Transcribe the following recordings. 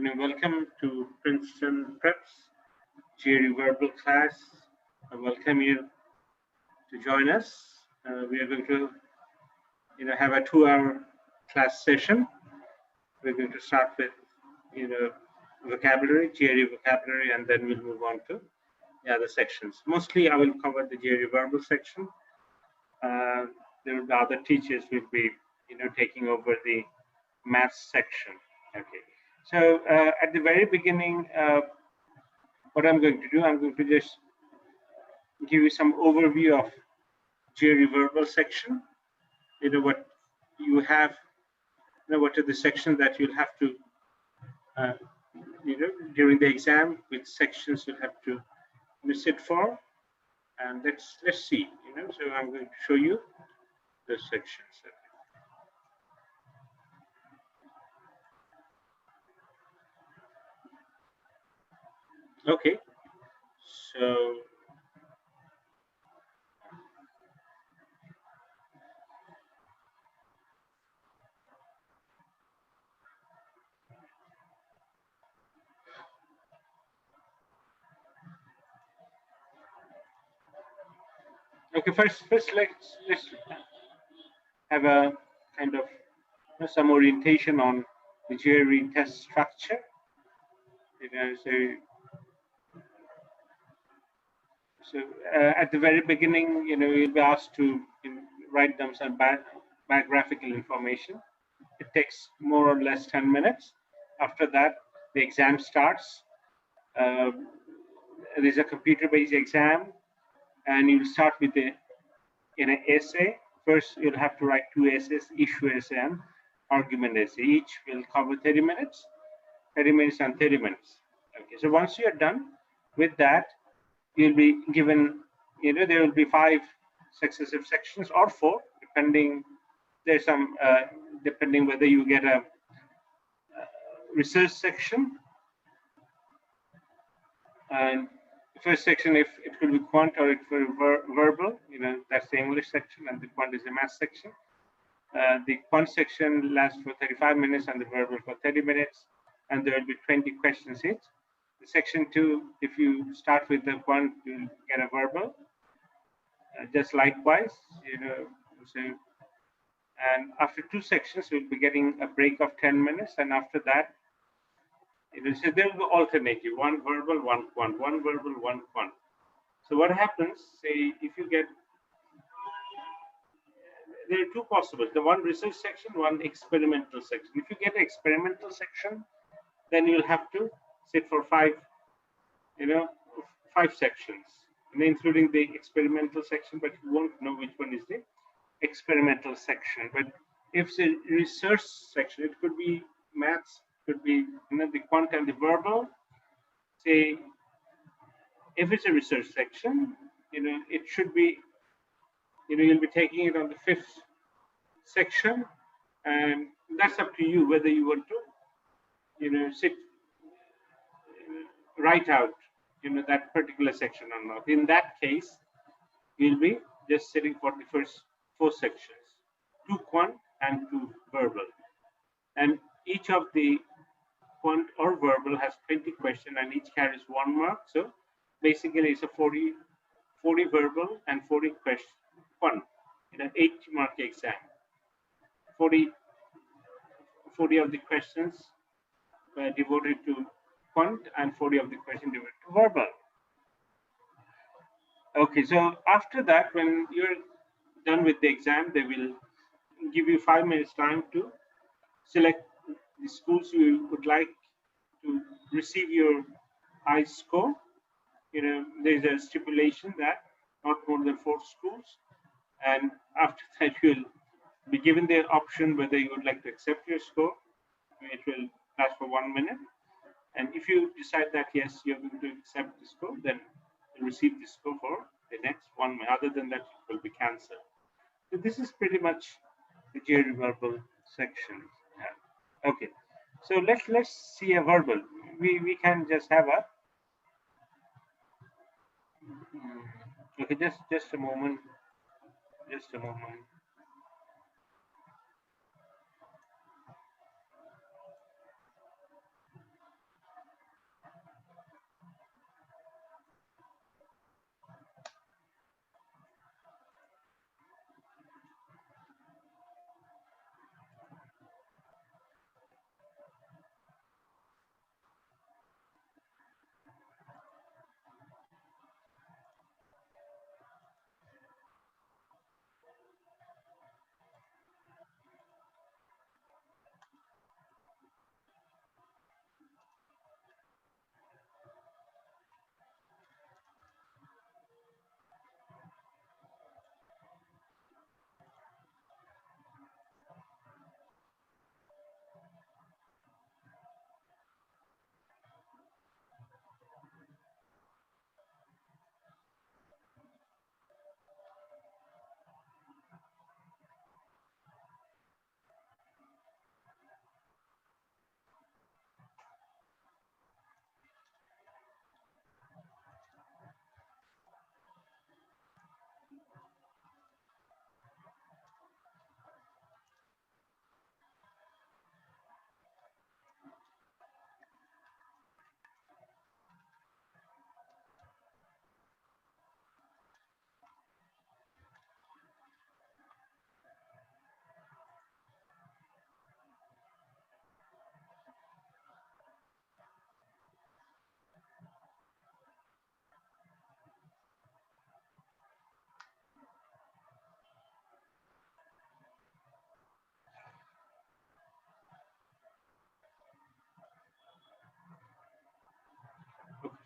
Welcome to Princeton Preps GRE Verbal Class. I welcome you to join us. We are going to, have a 2-hour class session. We're going to start with, vocabulary, GRE vocabulary, and then we'll move on to the other sections. Mostly, I will cover the GRE verbal section. The other teachers will be, taking over the maths section. Okay. So at the very beginning, what I'm going to do, I'm going to just give you some overview of GRE verbal section. What you have, what are the sections that you'll have to, during the exam, which sections you'll have to sit for, and let's see. So I'm going to show you the sections. Okay, so first let's have a kind of some orientation on the GRE test structure. So at the very beginning, you'll be asked to write down some biographical information. It takes more or less 10 minutes. After that, the exam starts. There's a computer-based exam, and you'll start with an essay. First, you'll have to write 2 essays, issue essay and argument essay. Each will cover 30 minutes, 30 minutes and 30 minutes. Okay, so once you're done with that, you'll be given, there will be 5 successive sections or 4, depending. There's some, depending whether you get a research section. And first section, if it will be quant or it will be verbal, that's the English section, and the quant is the math section. The quant section lasts for 35 minutes and the verbal for 30 minutes, and there will be 20 questions each. The section 2, if you start with the quant, you'll get a verbal. Just likewise, so, and after 2 sections, we'll be getting a break of 10 minutes, and after that, so there will be alternative, 1 verbal, 1 quant, 1 verbal, 1 quant. So what happens, say, if you get, there are 2 possibles, the 1 research section, 1 experimental section. If you get an experimental section, then you'll have to sit for 5 sections, including the experimental section, but you won't know which one is the experimental section. But if it's a research section, it could be maths, could be the quant and the verbal. Say, if it's a research section, it should be, you'll be taking it on the 5th section, and that's up to you whether you want to, sit, write out, that particular section or not. In that case, you'll be just sitting for the first 4 sections, 2 quant and 2 verbal. And each of the quant or verbal has 20 questions, and each carries 1 mark. So basically, it's a 40 verbal and 40 question quant in an 80-mark exam. 40 of the questions were devoted to quant, and 40 of the questions devoted to verbal. Okay, so after that, when you're done with the exam, they will give you 5 minutes time to select the schools you would like to receive your high score. There's a stipulation that not more than 4 schools, and after that you'll be given the option whether you would like to accept your score. It will last for 1 minute, and if you decide that yes, you're going to accept the score, then you'll receive the score for the next 1 minute. Other than that, it will be cancelled. So this is pretty much the GRE verbal section. Okay, so let's see a verbal. We can just have a okay. Just a moment. Just a moment.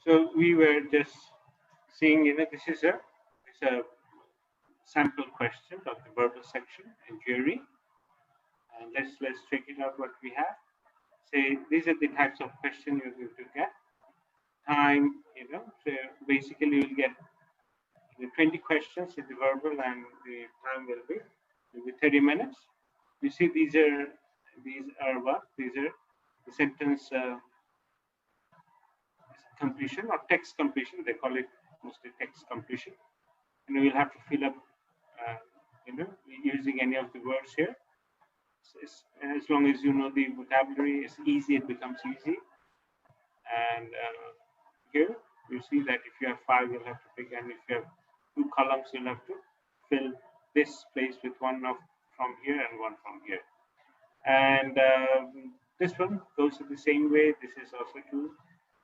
So we were just seeing, this is a sample question of the verbal section in GRE. And let's check it out what we have. Say these are the types of questions you're going to get. Time, so basically you'll get 20 questions in the verbal, and the time will be 30 minutes. You see, these are what? These are the sentence completion or text completion. They call it mostly text completion. And we'll have to fill up, using any of the words here. As long as you know the vocabulary, it's easy. It becomes easy. And here you see that if you have 5, you'll have to pick, and if you have 2 columns, you'll have to fill this place with one from here and one from here. And this one goes the same way. This is also 2,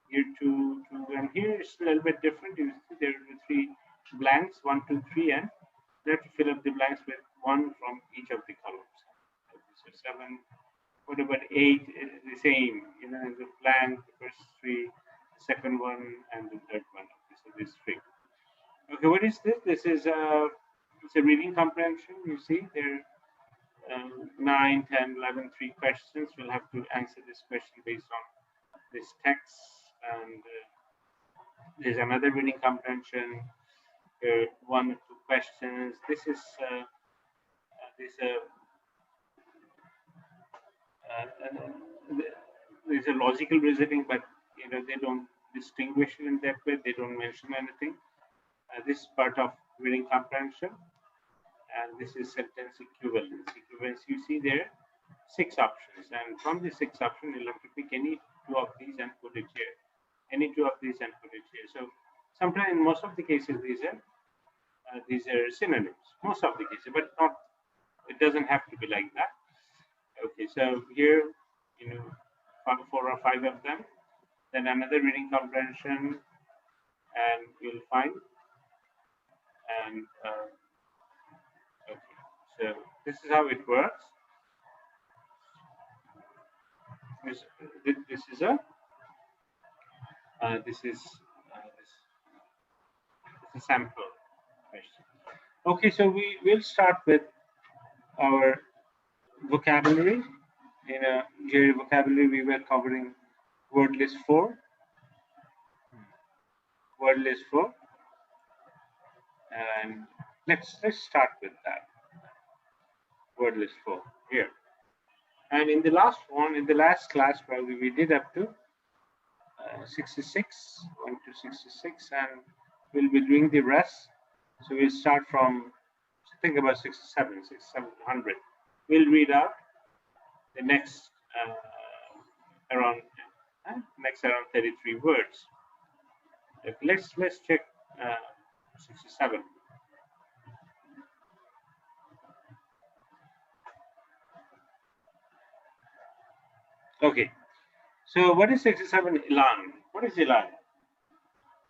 here 2, 2, and here it's a little bit different. You see there are 3 blanks, 1, 2, 3, and you have to fill up the blanks with 1 from each of the columns. So 7. What about 8? The same, the blank, the first 3, the second one, and the third one. So these 3. Okay, what is this? This is it's a reading comprehension. You see there. 9, 10, 11, 3 questions. We'll have to answer this question based on this text. And there's another reading comprehension. 1 or 2 questions. This is there's a logical reasoning, but they don't distinguish it in that way. They don't mention anything. This is part of reading comprehension. And this is sentence equivalence. You see there 6 options, and from the 6 options, you'll have to pick any 2 of these and put it here. Any 2 of these and put it here. So sometimes, in most of the cases, these are synonyms. Most of the cases, but not. It doesn't have to be like that. Okay, so here, 4 or 5 of them. Then another reading comprehension, and you'll find. And okay, so this is how it works. This is a sample question. Okay, so we will start with our vocabulary. In a GRE vocabulary, we were covering word list 4. Word list 4. And let's start with that. Word list 4 here. And in the last class, probably we did up to 66, 1 to 66, and we'll be doing the rest. So we'll start from, think about 67 to 100. We'll read out the next around 33 words. Okay, let's check 67. Okay, so what is 67? Elan. What is elan?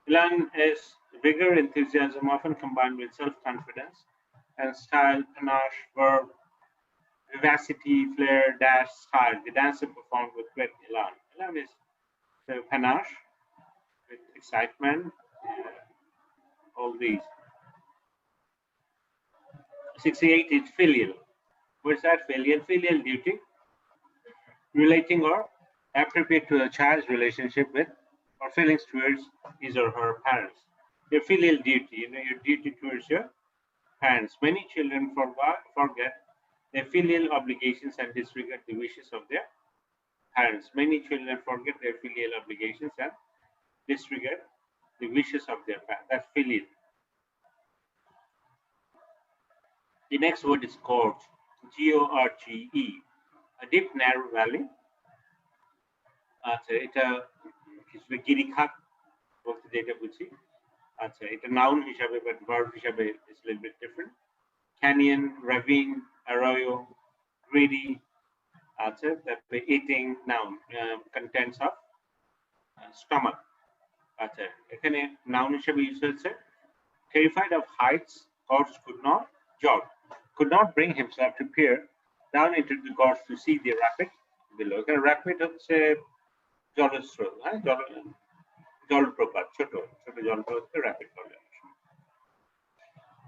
Elan is vigor, enthusiasm, often combined with self-confidence, and style, panache, verb, vivacity, flair, dash, style. The dancer performed with great elan. Elan is panache, with excitement, all these. 68 is filial. What is that? Filial. Filial duty, relating or appropriate to a child's relationship with or feelings towards his or her parents. Your filial duty, your duty towards your parents. Many children forget their filial obligations and disregard the wishes of their parents. Many children forget their filial obligations and disregard the wishes of their parents. That's filial. The next word is gorge. G-O-R-G-E. A deep, narrow valley. আচ্ছা, এটা কিছুটা গিরিখাত বলতে যেটা বুঝি। আচ্ছা, এটা noun হিসাবে, but verb হিসাবে is a little bit different. Canyon, ravine, arroyo, greedy. আচ্ছা, তারপরে eating, noun, contents of stomach. আচ্ছা, এখানে noun হিসাবে ইউজ হয়েছে terrified of heights, gorge could not bring himself to peer down into the gorge to see the rapid below. এখানে rapid হচ্ছে জলস্রোত, হ্যাঁ, জলপ্রপাত, ছোট জলপ্রপাত, rapid coordination.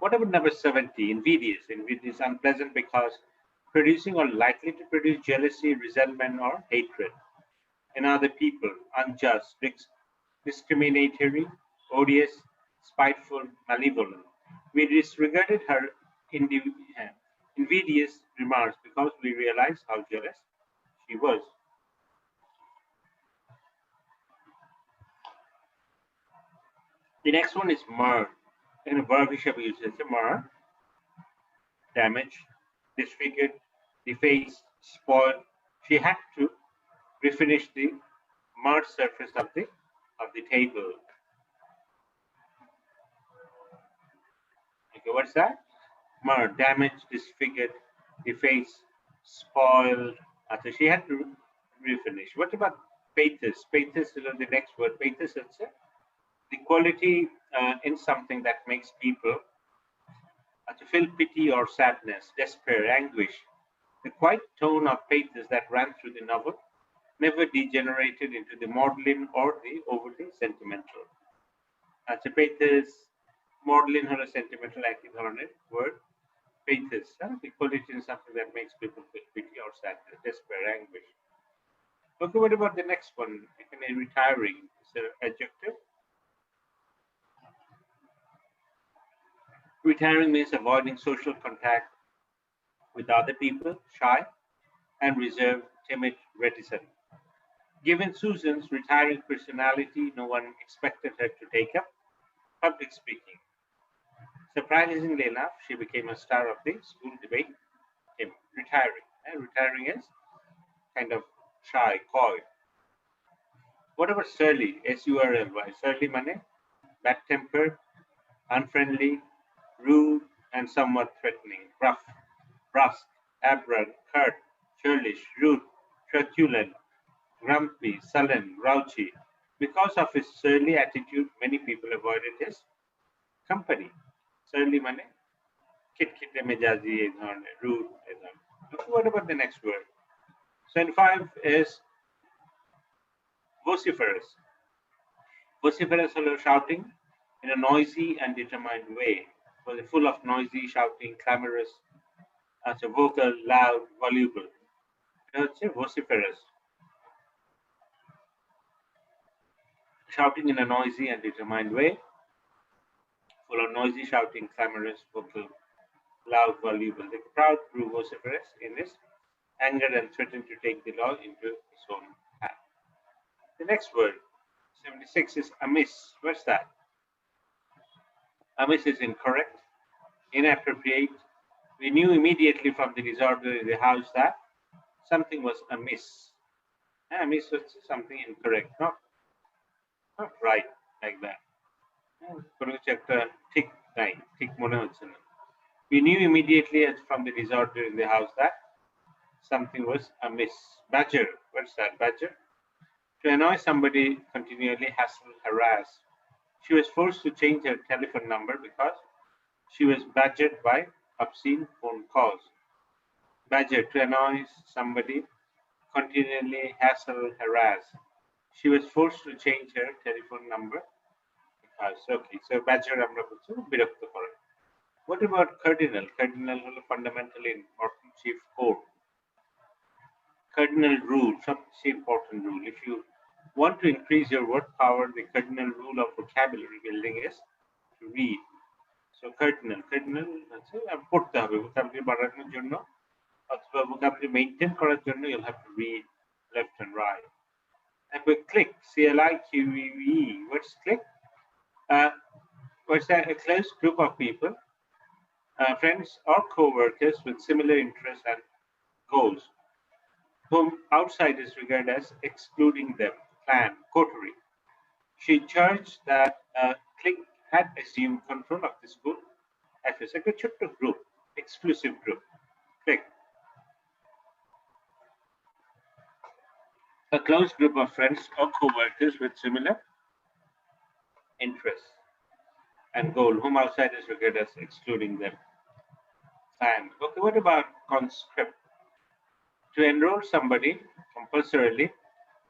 What about number 70? Invidious. Invidious, unpleasant because producing or likely to produce jealousy, resentment, or hatred in other people, unjust, discriminatory, odious, spiteful, malevolent. We disregarded her invidious remarks because we realized how jealous she was. The next one is mar. In a verb হিসাবে use হয়েছে mar, damage, disfigured, defaced, spoiled. She had to refinish the marred surface of the table. Okay, what's that? Mar, damaged, disfigured, defaced, spoiled. So she had to refinish. What about pathos? Pathos is the next word. Pathos is the quality in something that makes people to feel pity or sadness, despair, anguish. The quiet tone of pathos that ran through the novel never degenerated into the maudlin or the overly sentimental. Pathos, maudlin or sentimental একই ধরনের word. Pathos, the quality in something that makes people feel pity or sadness, despair, anguish. Okay, what about the next one? Retiring is an adjective. Retiring means avoiding social contact with other people, shy and reserved, timid, reticent. Given Susan's retiring personality, no one expected her to take up public speaking. Surprisingly enough, she became a star of the school debate. Retiring. Retiring is kind of shy, coy. What about surly? S-U-R-L-Y. Surly means bad-tempered, unfriendly, rude, and somewhat threatening. Rough, brusque, abrupt, curt, churlish, rude, truculent, grumpy, sullen, grouchy. Because of his surly attitude, many people avoided his company. Surly means খিটখিটে মেজাজি, rude. What about the next word? 25 is vociferous. Vociferous is shouting in a noisy and determined way. Full of noisy, shouting, clamorous, vocal, loud, voluble. It's vociferous. Shouting in a noisy and determined way. Full of noisy, shouting, clamorous, vocal, loud, voluble. The crowd grew vociferous in his anger and threatened to take the law into his own hand. The next word, 76, is amiss. What's that? Amiss is incorrect, inappropriate. We knew immediately from the disorder in the house that something was amiss. Amiss was something incorrect, not right, like that. We knew immediately from the disorder in the house that something was amiss. Badger. What's that? Badger? To annoy somebody, continually hassle, harass. She was forced to change her telephone number because she was badgered by obscene phone calls. Badger, to annoy somebody, continually hassle, harass. She was forced to change her telephone number because, okay, so badger আমরা বলছি বিরক্ত করে. What about cardinal? Cardinal হলো fundamentally important chief code. Cardinal rule, সবচেয়ে important rule. If you want to increase your word power, the cardinal rule of vocabulary building is to read. So cardinal আছে পড়তে হবে vocabulary বাড়ানোর জন্য অথবা vocabulary maintain করার জন্য you'll have to read left and right. And we click, C-L-I-Q-E-E. What's click? What's that? A close group of people, friends or co-workers with similar interests and goals, whom outsiders regard as excluding them. Clan, coterie. She charged that clique had assumed control of the school as a ছোট্ট group, exclusive group. Clique. A close group of friends or co-workers with similar interests and goal, whom outsiders regard as excluding them. And okay, what about conscript? To enroll somebody compulsorily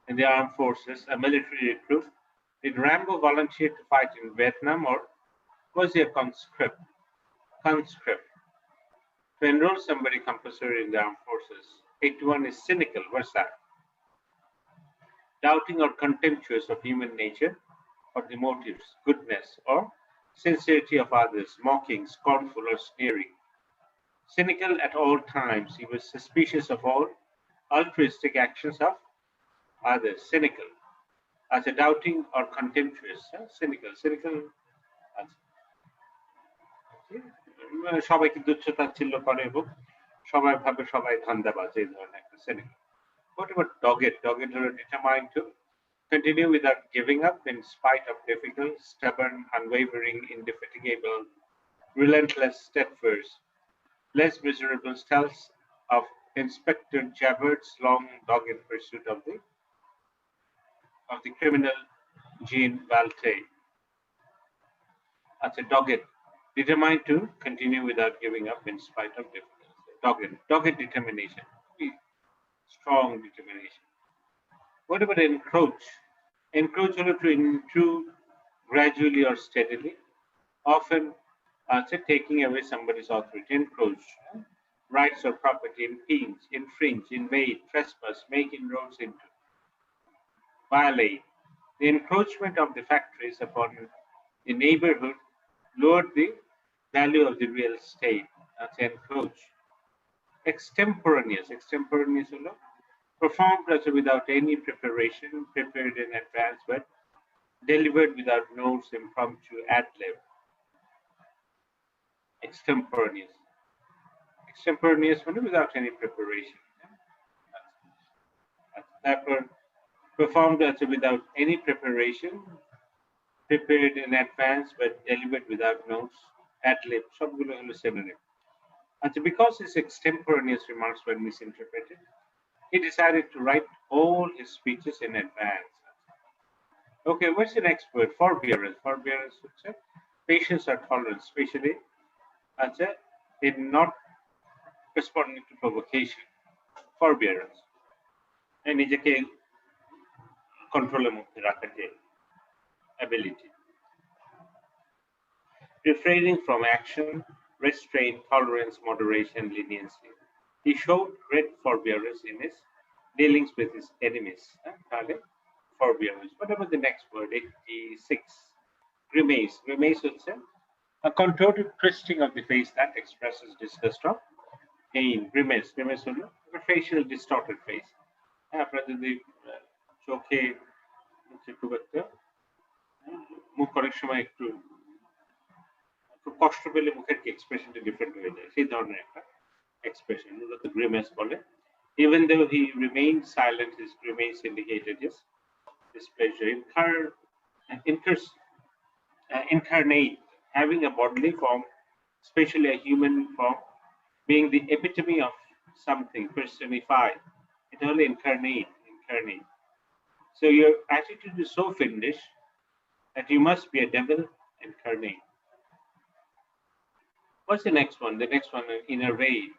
in the armed forces, a military recruit, Did Rambo volunteer to fight in Vietnam, or was he a conscript? Conscript. To enroll somebody compulsory in the armed forces. 81 is cynical. What's that? Doubting or contemptuous of human nature, or the motives, goodness, or sincerity of others, mocking, scornful, or sneering. Cynical at all times, he was suspicious of all altruistic actions of others. Cynical. As a doubting or contemptuous, cynical. Cynical. সবাইকে তুচ্ছ-তাচ্ছিল্য করে এবং সবাই ভাবে সবাই ধান্দাবাজ, এই ধরনের একটা cynical. What about dogged? Dogged হলো determined to continue without giving up in spite of difficult, stubborn, unwavering, indefatigable, relentless, steadfast, less miserable tells of Inspector Javvert's long, dogged pursuit of the criminal Jean Valtee. That's a dogged, determined to continue without giving up in spite of difficulty. Dogged determination, strong determination. What about encroach? Encroach to intrude gradually or steadily, often taking away somebody's authority. Encroach, rights or property, impinge, infringe, invade, trespass, make inroads into. Violate. The encroachment of the factories upon the neighborhood lowered the value of the real estate. That's encroach. Extemporaneous. Extemporaneous, performed without any preparation, prepared in advance, but delivered without notes, impromptu, ad-lib. Extemporaneous. Extemporaneous without any preparation. Therefore, performed without any preparation, prepared in advance, but delivered without notes, ad-lib. সবগুলো হলো synonym. And so because his extemporaneous remarks were misinterpreted, he decided to write all his speeches in advance. Okay, what's the next word? Forbearance. Forbearance, patience or tolerance, especially in not responding to provocation. Forbearance. And নিজেকে কন্ট্রোলের মধ্যে রাখার যে ability. Refraining from action, restraint, tolerance, moderation, leniency. He showed great forbearance in his dealings with his enemies. Forbearance. What about the next word? 86. Grimace. Grimace is a contorted twisting of the face that expresses disgust or pain. Grimace. Grimace is a facial distorted face. আপনারা যদি চোখে খুব একটা মুখ অনেক সময় একটু কষ্ট পেলে মুখের কি এক্সপ্রেশনটা ডিফারেন্ট হয়ে যায়, সেই ধরনের একটা expression, the grimace bole. Even though he remained silent, his grimace indicated his displeasure. Incarnate, having a bodily form, especially a human form, being the epitome of something, personified. It only incarnate. So your attitude is so fiendish that you must be a devil incarnate. What's the next one? The next one, in a raid.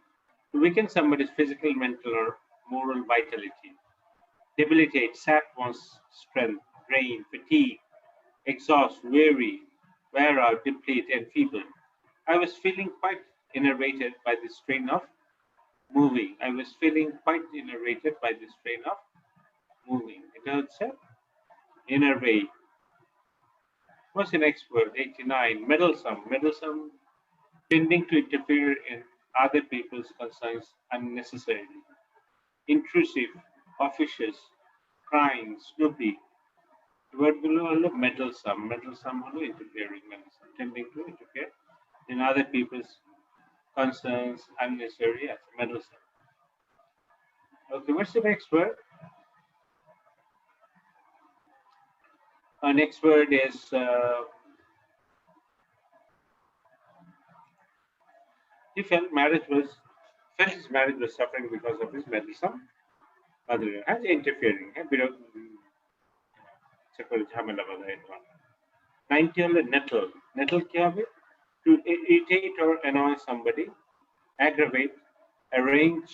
To weaken somebody's physical, mental, or moral vitality. Debilitate, sap one's strength, drain, fatigue, exhaust, weary, wear out, deplete, enfeeble. I was feeling quite enervated by the strain of moving. It also enervate. What's the next word? 89. Meddlesome. Meddlesome, tending to interfere in other people's concerns unnecessarily. Intrusive, officious, crying, snoopy. The word below meddlesome. Meddlesome interfering, meddlesome, tending to interfere in other people's concerns unnecessarily as meddlesome. Okay, what's the next word? Our next word is he felt his marriage was suffering because of his meddlesome other as interfering. 90 nettle. Nettle kya hobe? To irritate or annoy somebody, aggravate, arrange,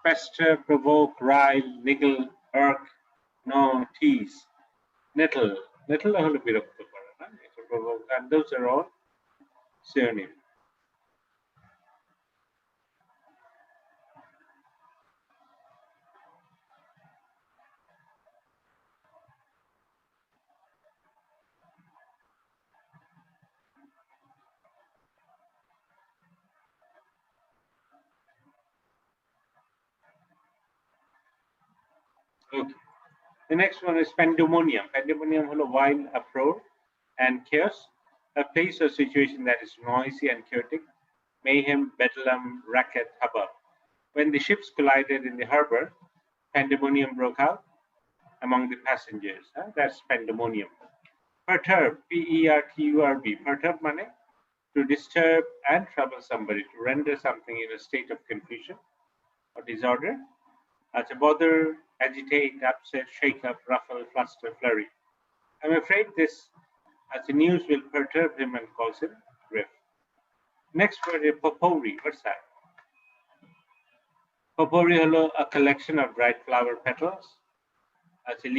pester, provoke, rile, niggle, irk, gnaw, tease. Nettle. Little হলো বিরক্ত করা না, এটা provoke, and those are all synonym. Okay. The next one is pandemonium. Pandemonium হলো wild uproar and chaos, a place or situation that is noisy and chaotic, mayhem, bedlam, racket, hubbub. When the ships collided in the harbor, pandemonium broke out among the passengers. That's pandemonium. Perturb, P-E-R-T-U-R-B. Perturb money, to disturb and trouble somebody, to render something in a state of confusion or disorder. To bother, agitate, upset, shake up, ruffle, fluster, flurry. I'm afraid this the news will perturb him and cause him grief. Next word is potpourri. What's that? Potpourri holo a collection of dried flower petals,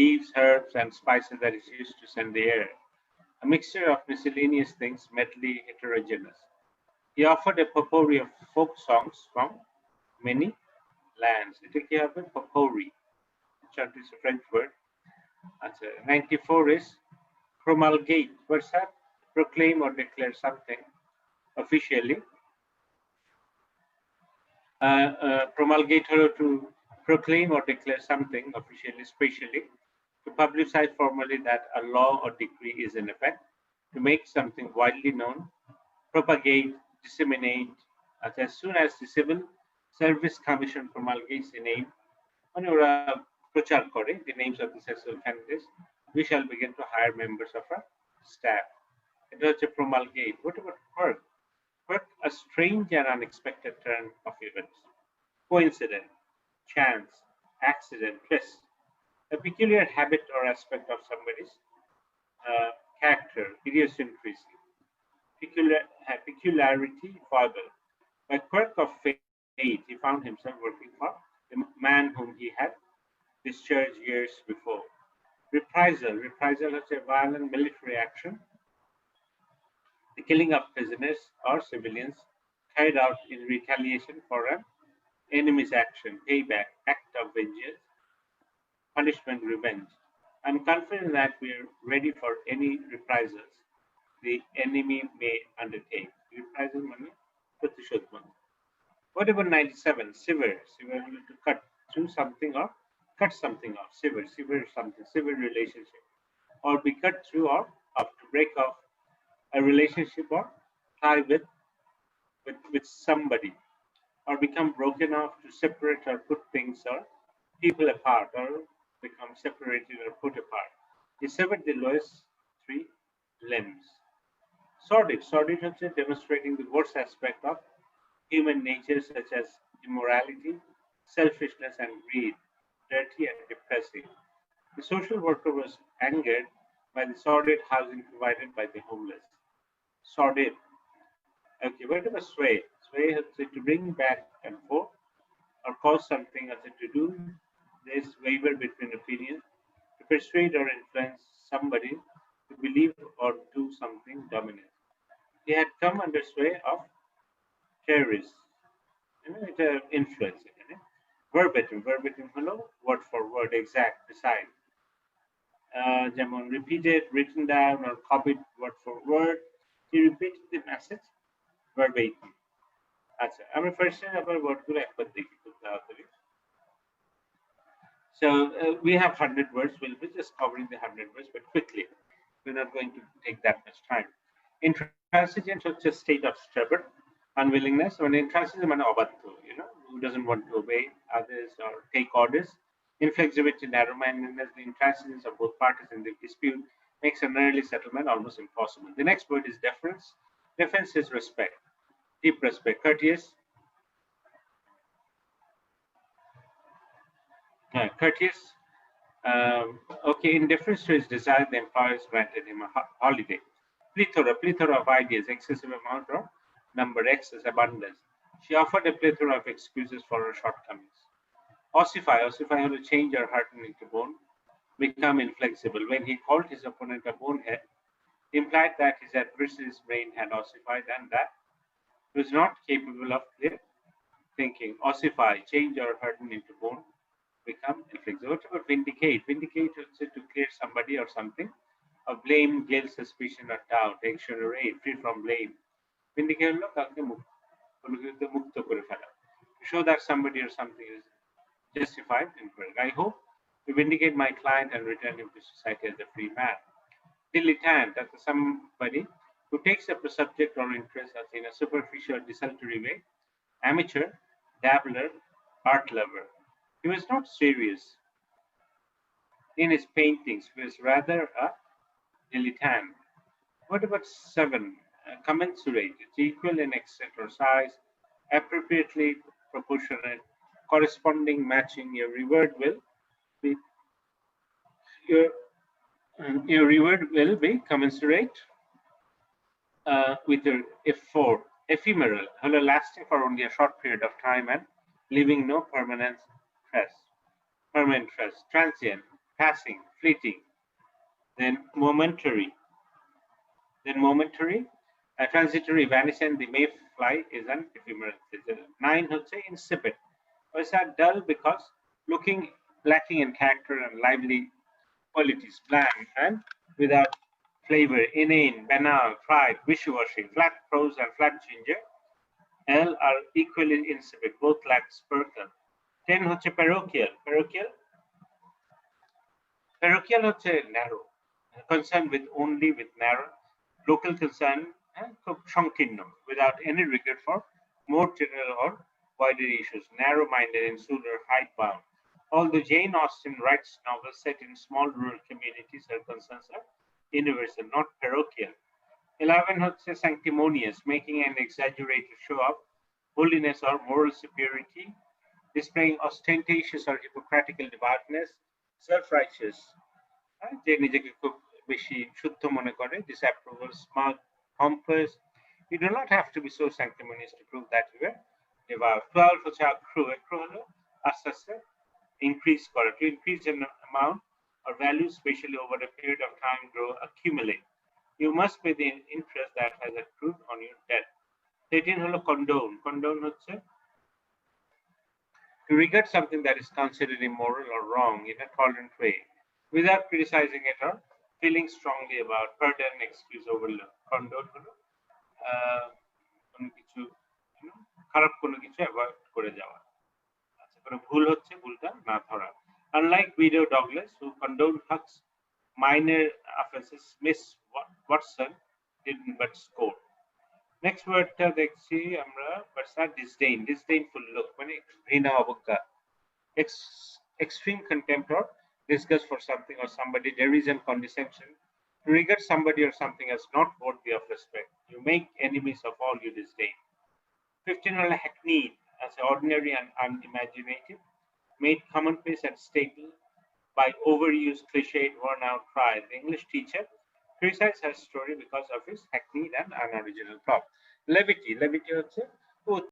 leaves, herbs, and spices that is used to scent the air. A mixture of miscellaneous things, medley, heterogeneous. He offered a potpourri of folk songs from many lands. It কি হবে? Potpourri. It's a French word. 94 is promulgate. What's that? Proclaim or declare something officially. Promulgate to proclaim or declare something officially, specially, to publicize formally that a law or decree is in effect, to make something widely known, propagate, disseminate. As soon as the Civil Service Commission promulgates the name, the names of the successful candidates, we shall begin to hire members of our staff. It was a promulgate. What about quirk? Quirk, a strange and unexpected turn of events. Coincidence, chance, accident, twist. A peculiar habit or aspect of somebody's character, idiosyncrasy, peculiarity, foible. By quirk of fate, he found himself working for the man whom he had discharged years before. Reprisal. Reprisal is a violent military action, the killing of prisoners or civilians carried out in retaliation for an enemy's action, payback, act of vengeance, punishment, revenge. I'm confident that we're ready for any reprisals the enemy may undertake. Reprisal money, প্রতিশোধ money. What about 97? Sever. Sever to cut through something or cut something off. Sever, sever something, sever relationship. Or be cut through or off, to break off a relationship or tie with somebody. Or become broken off, to separate or put things or people apart, or become separated or put apart. He severed the lowest three limbs. Sordid. Sordid is demonstrating the worst aspect of human nature, such as immorality, selfishness, and greed, dirty and depressing. The social worker was angered by the sordid housing provided by the homeless. Sordid. Okay, what about sway? Sway has to bring back and forth or cause something as to do this waver between opinions, to persuade or influence somebody to believe or do something dominant. He had come under sway of terrorists. It's an influence. Verbatim. Verbatim হলো word for word, exact, precise. যেমন repeated, written down, or copied word for word. He repeated the message verbatim. আচ্ছা, আমরা first আবার ওয়ার্ডগুলো একবার দেখি খুব তাড়াতাড়ি। So we have 100 words. We'll be just covering the 100 words, but quickly. We're not going to take that much time. Intransigence is a state of stubborn unwillingness. When intransigence means অবাধ্য, who doesn't want to obey others or take orders. Inflexibility, narrow-mindedness, the intransigence of both parties in the dispute makes an early settlement almost impossible. The next word is deference. Deference is respect, deep respect, courteous. Courteous. Okay, in deference to his desire, the employers granted him a holiday. Plethora of ideas, excessive amount or number, excess, abundance. She offered a plethora of excuses for her shortcomings. Ossify holo change or harden into bone. become inflexible. When he called his opponent a bonehead, implied that his adversary's brain had ossified and that he was not capable of clear thinking. Ossify, change or harden into bone, become inflexible. What about vindicate? Vindicate is to clear somebody or something of blame, guilt, suspicion or doubt, exonerate, free from blame. Vindicate হলো কাউকে মুক্ত করে ফেলা. To show that somebody or something is justified and correct. I hope to vindicate my client and return him to society as a free man. Dilettante, that's somebody who takes up a subject or interest as in a superficial, desultory way. Amateur, dabbler, art lover. He was not serious in his paintings. He was rather a dilettante. What about 7? Commensurate. It's equal in extent or size, appropriately proportionate, corresponding, matching. Your reward will be commensurate with your F4. Ephemeral, lasting for only a short period of time and leaving no permanent trace. Transient, passing, fleeting. Then momentary. Transitory, vanishing. The mayfly is an ephemeral. 9 হচ্ছে insipid. Was that dull because lacking in character and lively qualities, bland and without flavor, inane, banal, fried, wishy-washy, flat prose and flat ginger. L are equally insipid, both lack sparkle. 10 হচ্ছে parochial. Parochial হচ্ছে narrow, concerned only with narrow local concern and সংকীর্ণ, without any regard for more general or wider issues, narrow-minded, insular, hidebound. Although Jane Austen writes novels set in small rural communities, her concerns are universal, not parochial. 11 হচ্ছে sanctimonious, making an exaggerated show of holiness or moral superiority, displaying ostentatious or hypocritical devoutness, self-righteous, যে নিজেকে খুব বেশি শুদ্ধ মনে করে, disapproval, smug, pompous. You do not have to be so sanctimonious to prove that you are devout. 12 হচ্ছে accrue. Accrue হলো আস্তে আস্তে increase করে, to increase in amount or value, especially over a period of time, grow, accumulate. You must pay the interest that has accrued on your debt. 13 হলো condone. Condone হচ্ছে to regard something that is considered immoral or wrong in a tolerant way, without criticizing it or feeling strongly about, pardon, excuse, overlook. Condone হলো কোনো কিছু খারাপ কোনো কিছু avoid করে যাওয়া, আচ্ছা কোনো ভুল হচ্ছে ভুলটা না ধরা. Unlike Widow Douglas, who condoned Huck's minor offenses, Miss Watson didn't but score. Next wordটা দেখছি আমরা, disdain, disdainful look, মানে ঘৃণা, অবজ্ঞা, extreme contempt or disgust for something or somebody, derision, condescension. To regard somebody or something as not worthy of respect, you make enemies of all you disdain. 15 হলো hackneyed, as ordinary and unimaginative, made commonplace and staple by overused, cliched, worn-out cries. The English teacher criticized her story because of his hackneyed and unoriginal plot. Levity হচ্ছে